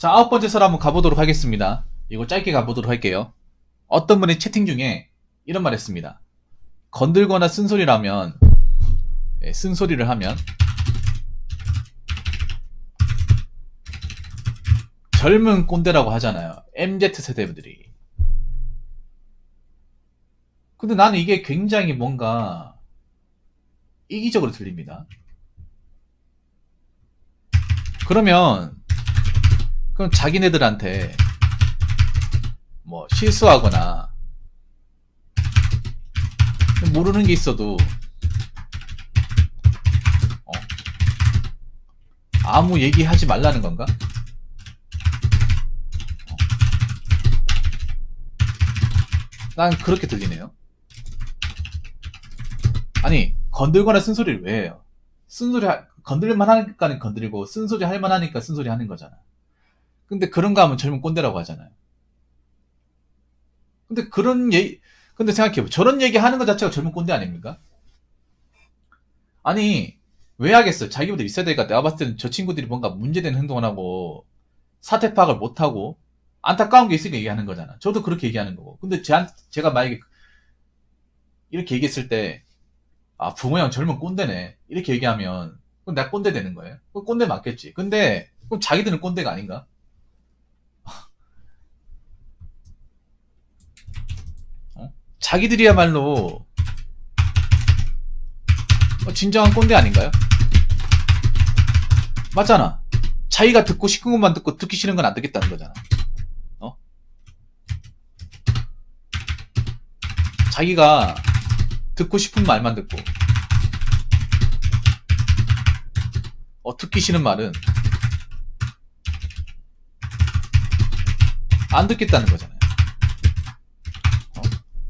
자, 9번째 설 한번 가보도록 하겠습니다. 이거 짧게 가보도록 할게요. 어떤 분이 채팅 중에 이런 말 했습니다. 건들거나 쓴소리를 하면 젊은 꼰대라고 하잖아요. MZ세대들이. 근데 나는 이게 굉장히 뭔가 이기적으로 들립니다. 그럼 자기네들한테 뭐 실수하거나 모르는 게 있어도 아무 얘기하지 말라는 건가? 난 그렇게 들리네요. 아니, 건들거나 쓴소리를 왜 해요? 건들만 하니까 건드리고 쓴소리 할만 하니까 쓴소리 하는 거잖아. 근데 그런 거 하면 젊은 꼰대라고 하잖아요. 근데 생각해봐. 저런 얘기 하는 것 자체가 젊은 꼰대 아닙니까? 아니, 왜 하겠어? 자기보다 있어야 되니까. 내가 봤을 때는 저 친구들이 뭔가 문제된 행동을 하고 사태 파악을 못하고 안타까운 게 있으니까 얘기하는 거잖아. 저도 그렇게 얘기하는 거고. 근데 제가 만약에 이렇게 얘기했을 때 부모 형 젊은 꼰대네 이렇게 얘기하면 그럼 내가 꼰대 되는 거예요? 그럼 꼰대 맞겠지. 근데 그럼 자기들은 꼰대가 아닌가? 자기들이야말로 진정한 꼰대 아닌가요? 맞잖아. 자기가 듣고 싶은 것만 듣고 듣기 싫은 건 안 듣겠다는 거잖아. 자기가 듣고 싶은 말만 듣고 듣기 싫은 말은 안 듣겠다는 거잖아요.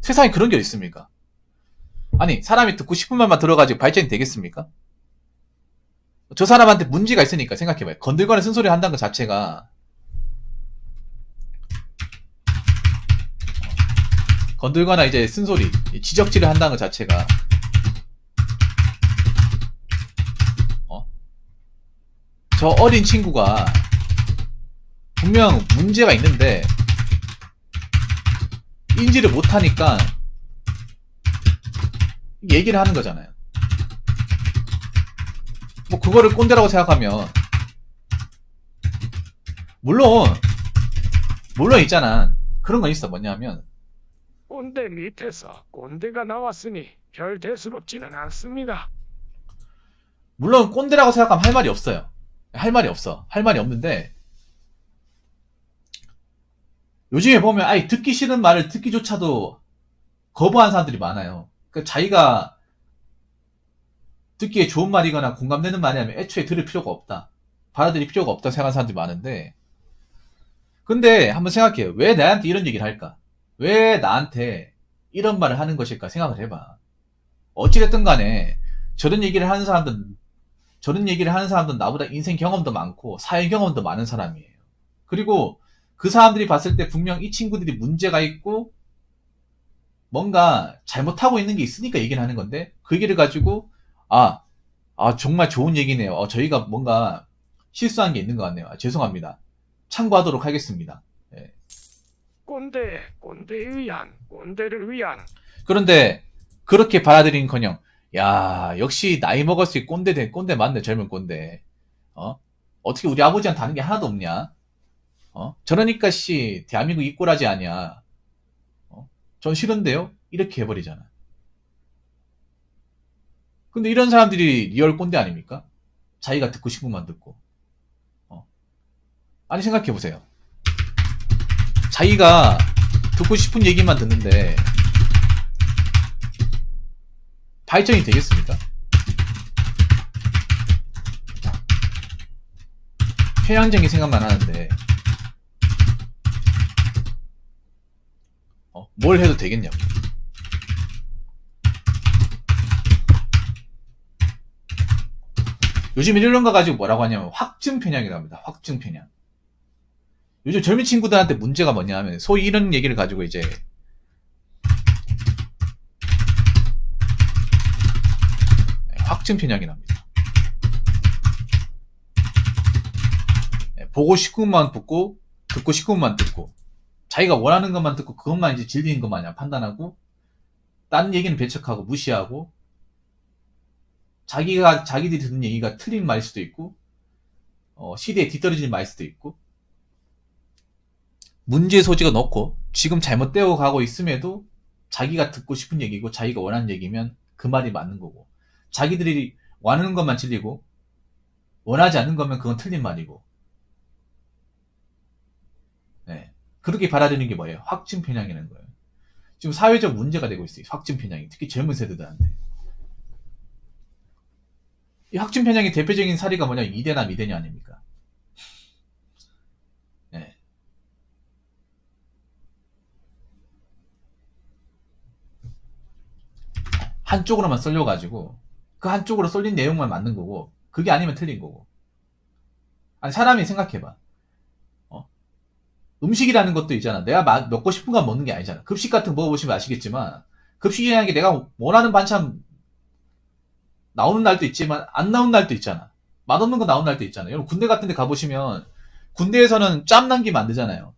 세상에 그런 게 있습니까? 아니, 사람이 듣고 싶은 말만 들어가지고 발전이 되겠습니까? 저 사람한테 문제가 있으니까 생각해봐요. 건들거나 쓴소리 한다는 것 자체가 건들거나 이제 쓴소리, 지적질을 한다는 것 자체가 저 어린 친구가 분명 문제가 있는데 인지를 못하니까 얘기를 하는 거잖아요. 뭐 그거를 꼰대라고 생각하면 물론 있잖아. 그런 건 있어. 뭐냐면 꼰대 밑에서 꼰대가 나왔으니 별 대수롭지는 않습니다. 물론 꼰대라고 생각하면 할 말이 없어요. 할 말이 없어. 할 말이 없는데 요즘에 보면 아예 듣기 싫은 말을 듣기조차도 거부하는 사람들이 많아요. 그러니까 자기가 듣기에 좋은 말이거나 공감되는 말이라면 애초에 들을 필요가 없다. 받아들일 필요가 없다 생각하는 사람들이 많은데 근데 한번 생각해요. 왜 나한테 이런 얘기를 할까? 왜 나한테 이런 말을 하는 것일까 생각을 해봐. 어찌됐든 간에 저런 얘기를 하는 사람들은 나보다 인생 경험도 많고 사회 경험도 많은 사람이에요. 그리고 그 사람들이 봤을 때 분명 이 친구들이 문제가 있고 뭔가 잘못하고 있는 게 있으니까 얘기를 하는 건데 그 얘기를 가지고 정말 좋은 얘기네요. 저희가 뭔가 실수한 게 있는 것 같네요. 죄송합니다. 참고하도록 하겠습니다. 예. 꼰대를 위한. 그런데 그렇게 받아들인커녕 야 역시 나이 먹었을 때 꼰대 맞네. 젊은 꼰대. 어떻게 우리 아버지한테 다른 게 하나도 없냐? 저러니까 대한민국 이꼴하지 아니야. 전 싫은데요? 이렇게 해버리잖아. 근데 이런 사람들이 리얼 꼰대 아닙니까? 자기가 듣고 싶은 만 듣고. 아니 생각해보세요. 자기가 듣고 싶은 얘기만 듣는데 발전이 되겠습니까? 회한적인 생각만 하는데 뭘 해도 되겠냐고. 요즘 이런 거 가지고 뭐라고 하냐면 확증편향이라고 합니다. 확증편향. 요즘 젊은 친구들한테 문제가 뭐냐 하면 소위 이런 얘기를 가지고 이제 확증편향이랍니다. 보고 싶은 것만 듣고, 듣고 싶은 것만 듣고, 자기가 원하는 것만 듣고, 그것만 이제 질리는 것 마냥 판단하고, 다른 얘기는 배척하고, 무시하고, 자기들이 듣는 얘기가 틀린 말일 수도 있고, 시대에 뒤떨어지는 말일 수도 있고, 문제의 소지가 높고, 지금 잘못되어 가고 있음에도, 자기가 듣고 싶은 얘기고, 자기가 원하는 얘기면 그 말이 맞는 거고, 자기들이 원하는 것만 질리고, 원하지 않는 거면 그건 틀린 말이고, 네. 그렇게 받아들이는 게 뭐예요? 확증 편향이라는 거예요. 지금 사회적 문제가 되고 있어요. 확증 편향이. 특히 젊은 세대들한테. 이 확증 편향의 대표적인 사례가 뭐냐면 이대나 미대냐 아닙니까? 네. 한쪽으로만 쏠려가지고 그 한쪽으로 쏠린 내용만 맞는 거고 그게 아니면 틀린 거고. 아니 사람이 생각해봐. 음식이라는 것도 있잖아. 내가 먹고 싶은 거 먹는 게 아니잖아. 급식 같은 거 먹어보시면 아시겠지만 급식이라는 게 내가 원하는 반찬 나오는 날도 있지만 안 나오는 날도 있잖아. 맛없는 거 나오는 날도 있잖아. 여러분 군대 같은 데 가보시면 군대에서는 짬 남기면 안 되잖아요.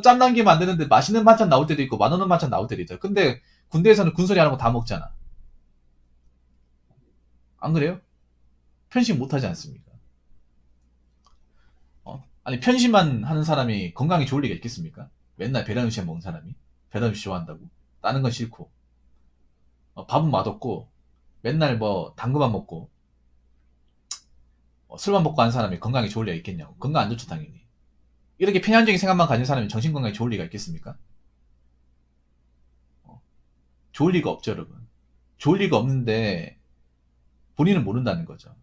짬 남기면 안 되는데 맛있는 반찬 나올 때도 있고 맛없는 반찬 나올 때도 있죠. 근데 군대에서는 군소리 하는 거 다 먹잖아. 안 그래요? 편식 못 하지 않습니까? 아니 편식만 하는 사람이 건강에 좋을 리가 있겠습니까? 맨날 배달 음식 먹는 사람이 배달 음식 좋아한다고 다른 건 싫고 밥은 맛없고 맨날 뭐 당근만 먹고 술만 먹고 하는 사람이 건강에 좋을 리가 있겠냐고. 건강 안 좋죠 당연히. 이렇게 편향적인 생각만 가진 사람이 정신건강에 좋을 리가 있겠습니까? 좋을 리가 없죠 여러분. 좋을 리가 없는데 본인은 모른다는 거죠.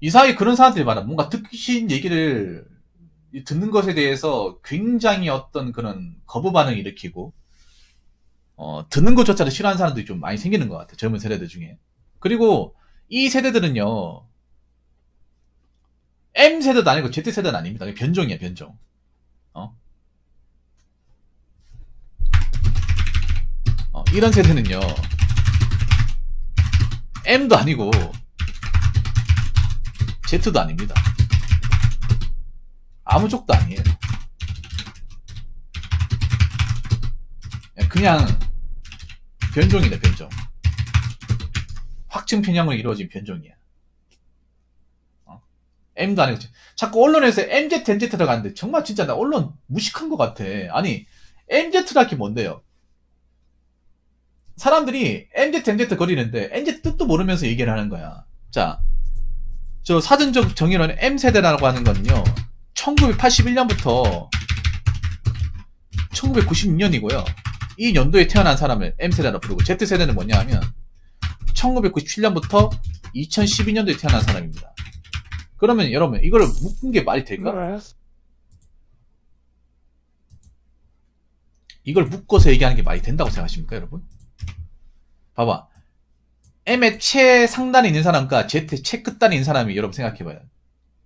이상하게 그런 사람들이 많아. 뭔가 듣신 얘기를 듣는 것에 대해서 굉장히 어떤 그런 거부 반응을 일으키고 듣는 것조차도 싫어하는 사람들이 좀 많이 생기는 것 같아요. 젊은 세대들 중에. 그리고 이 세대들은요. M세대도 아니고 Z세대는 아닙니다. 변종이야 변종. 이런 세대는요. M도 아니고 Z도 아닙니다. 아무 쪽도 아니에요. 그냥 변종이다 변종. 확증 편향으로 이루어진 변종이야. M도 아니고 자꾸 언론에서 MZ, NZ 들어가는데 정말 진짜 나 언론 무식한 것 같아. 아니 MZ라 게 뭔데요? 사람들이 MZ, NZ 거리는데 NZ 뜻도 모르면서 얘기를 하는 거야. 자, 저 사전적 정의로는 M세대라고 하는 거는요. 1981년부터 1996년이고요. 이 연도에 태어난 사람을 M세대라고 부르고 Z세대는 뭐냐 하면 1997년부터 2012년도에 태어난 사람입니다. 그러면 여러분 이걸 묶은 게 말이 될까? 이걸 묶어서 얘기하는 게 말이 된다고 생각하십니까 여러분? 봐봐. M의 최상단에 있는 사람과 Z의 최끝단에 있는 사람이 여러분 생각해봐요.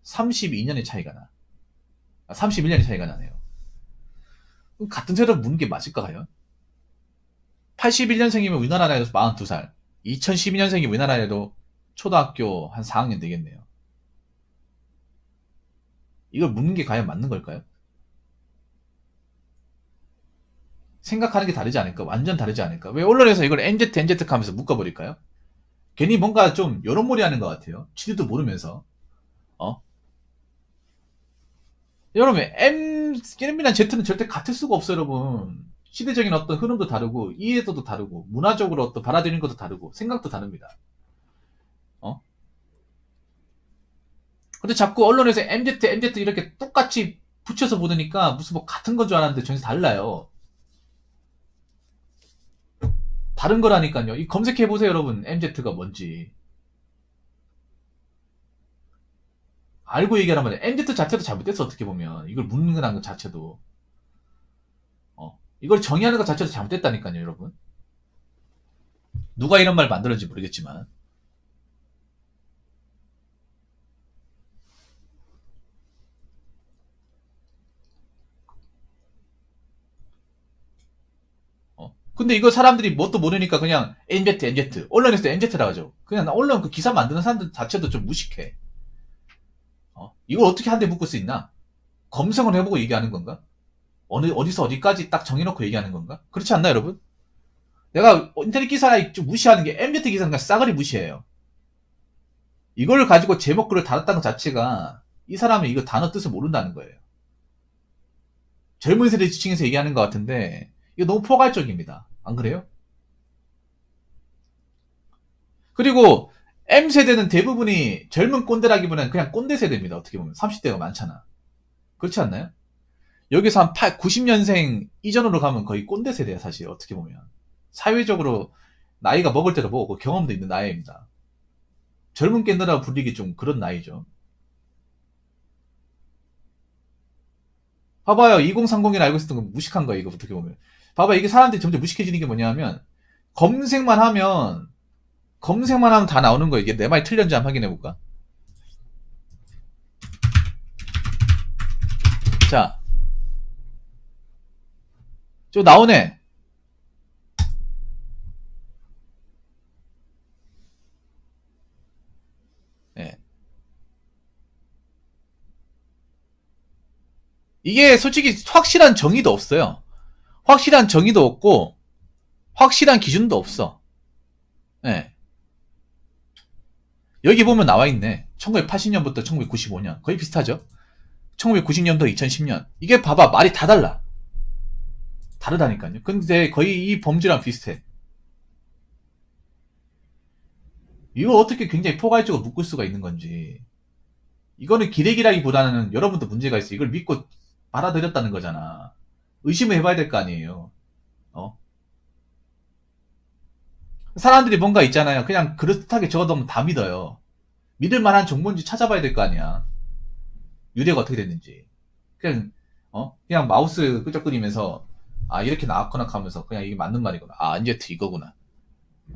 32년의 차이가 나. 31년의 차이가 나네요. 같은 세대로 묻는 게 맞을까 과연? 81년생이면 우리나라 나이로 42살. 2012년생이 우리나라 나이로 초등학교 한 4학년 되겠네요. 이걸 묻는 게 과연 맞는 걸까요? 생각하는 게 다르지 않을까? 완전 다르지 않을까? 왜 언론에서 이걸 MZ, NZ 하면서 묶어버릴까요? 괜히 뭔가 좀 여론몰이 하는 것 같아요. 지들도 모르면서. 여러분, M이랑 Z는 절대 같을 수가 없어요, 여러분. 시대적인 어떤 흐름도 다르고, 이해도도 다르고, 문화적으로 어떤 받아들이는 것도 다르고, 생각도 다릅니다. 근데 자꾸 언론에서 MZ, NZ 이렇게 똑같이 붙여서 보니까 무슨 뭐 같은 건 줄 알았는데 전혀 달라요. 다른 거라니까요. 이 검색해보세요, 여러분. MZ가 뭔지. 알고 얘기하란 말이에요. MZ 자체도 잘못됐어, 어떻게 보면. 이걸 묻는 거라는 것 자체도. 이걸 정의하는 것 자체도 잘못됐다니까요, 여러분. 누가 이런 말 만들었는지 모르겠지만. 근데 이거 사람들이 뭣도 모르니까 그냥 NZ, 언론에서 NZ라고 하죠. 그냥 언론 그 기사 만드는 사람들 자체도 좀 무식해. 이걸 어떻게 한 대 묶을 수 있나? 검색을 해보고 얘기하는 건가? 어디서 어디까지 딱 정해놓고 얘기하는 건가? 그렇지 않나, 여러분? 내가 인터넷 기사를 좀 무시하는 게 MZ 기사는 그냥 싸그리 무시해요. 이걸 가지고 제목 글을 달았다는 것 자체가 이 사람은 이거 단어 뜻을 모른다는 거예요. 젊은 세대 지층에서 얘기하는 것 같은데 이거 너무 포괄적입니다. 안 그래요? 그리고 M세대는 대부분이 젊은 꼰대라기보다는 그냥 꼰대 세대입니다. 어떻게 보면 30대가 많잖아. 그렇지 않나요? 여기서 한 90년생 이전으로 가면 거의 꼰대 세대야 사실 어떻게 보면. 사회적으로 나이가 먹을 때도 먹고 경험도 있는 나이입니다. 젊은 깬다라고 불리기 좀 그런 나이죠. 봐봐요. 2030이 알고 있었던 건 무식한 거예요. 이거 어떻게 보면. 봐봐. 이게 사람들이 점점 무식해지는 게 뭐냐면 검색만 하면 다 나오는 거예요. 이게 내 말이 틀렸는지 한번 확인해볼까? 자, 저 나오네. 네. 이게 솔직히 확실한 정의도 없어요. 확실한 정의도 없고 확실한 기준도 없어. 네. 여기 보면 나와 있네. 1980년부터 1995년 거의 비슷하죠. 1990년부터 2010년 이게 봐봐 말이 다 달라. 다르다니까요. 근데 거의 이 범죄랑 비슷해. 이걸 어떻게 굉장히 포괄적으로 묶을 수가 있는 건지. 이거는 기레기라기보다는 여러분도 문제가 있어. 이걸 믿고 받아들였다는 거잖아. 의심을 해봐야 될 거 아니에요. 어? 사람들이 뭔가 있잖아요. 그냥 그럴듯하게 적어놓으면 다 믿어요. 믿을 만한 정보인지 찾아봐야 될 거 아니야. 유래가 어떻게 됐는지. 그냥 마우스 끄적거리면서 아 이렇게 나왔구나 하면서 그냥 이게 맞는 말이구나. 아 이제 이거구나.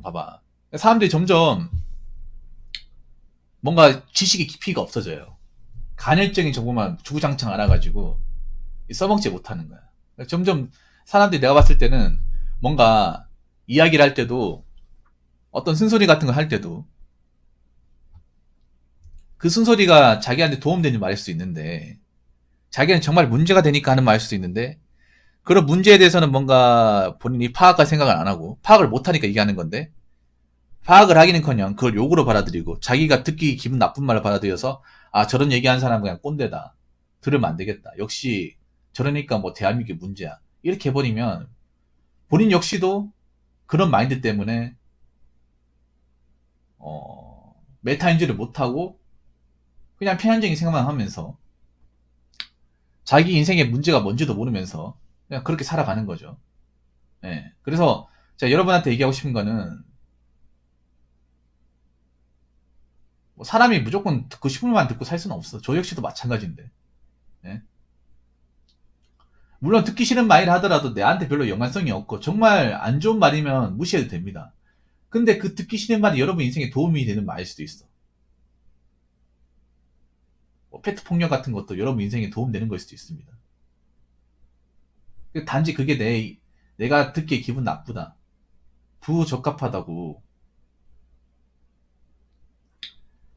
봐봐. 사람들이 점점 뭔가 지식의 깊이가 없어져요. 간헐적인 정보만 주구장창 알아가지고 써먹지 못하는 거야. 점점 사람들이 내가 봤을 때는 뭔가 이야기를 할 때도 어떤 쓴소리 같은 걸 할 때도 그 쓴소리가 자기한테 도움되는 말일 수 있는데 자기는 정말 문제가 되니까 하는 말일 수도 있는데 그런 문제에 대해서는 뭔가 본인이 파악할 생각을 안 하고 파악을 못하니까 얘기하는 건데 파악을 하기는커녕 그걸 욕으로 받아들이고 자기가 듣기 기분 나쁜 말을 받아들여서 아 저런 얘기하는 사람은 그냥 꼰대다. 들으면 안 되겠다. 역시 저러니까 뭐 대한민국이 문제야. 이렇게 해버리면 본인 역시도 그런 마인드 때문에 메타인지를 못하고 그냥 편향적인 생각만 하면서 자기 인생의 문제가 뭔지도 모르면서 그냥 그렇게 살아가는 거죠. 예. 그래서 제가 여러분한테 얘기하고 싶은 거는 뭐 사람이 무조건 듣고 싶은 말만 듣고 살 수는 없어. 저 역시도 마찬가지인데. 예? 물론 듣기 싫은 말이라 하더라도 내한테 별로 연관성이 없고 정말 안 좋은 말이면 무시해도 됩니다. 근데 그 듣기 싫은 말이 여러분 인생에 도움이 되는 말일 수도 있어. 뭐 페트 폭력 같은 것도 여러분 인생에 도움되는 걸 수도 있습니다. 단지 그게 내가 듣기에 기분 나쁘다. 부적합하다고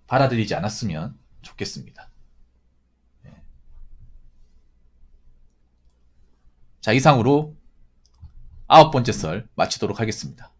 받아들이지 않았으면 좋겠습니다. 네. 자, 이상으로 9번째 썰 마치도록 하겠습니다.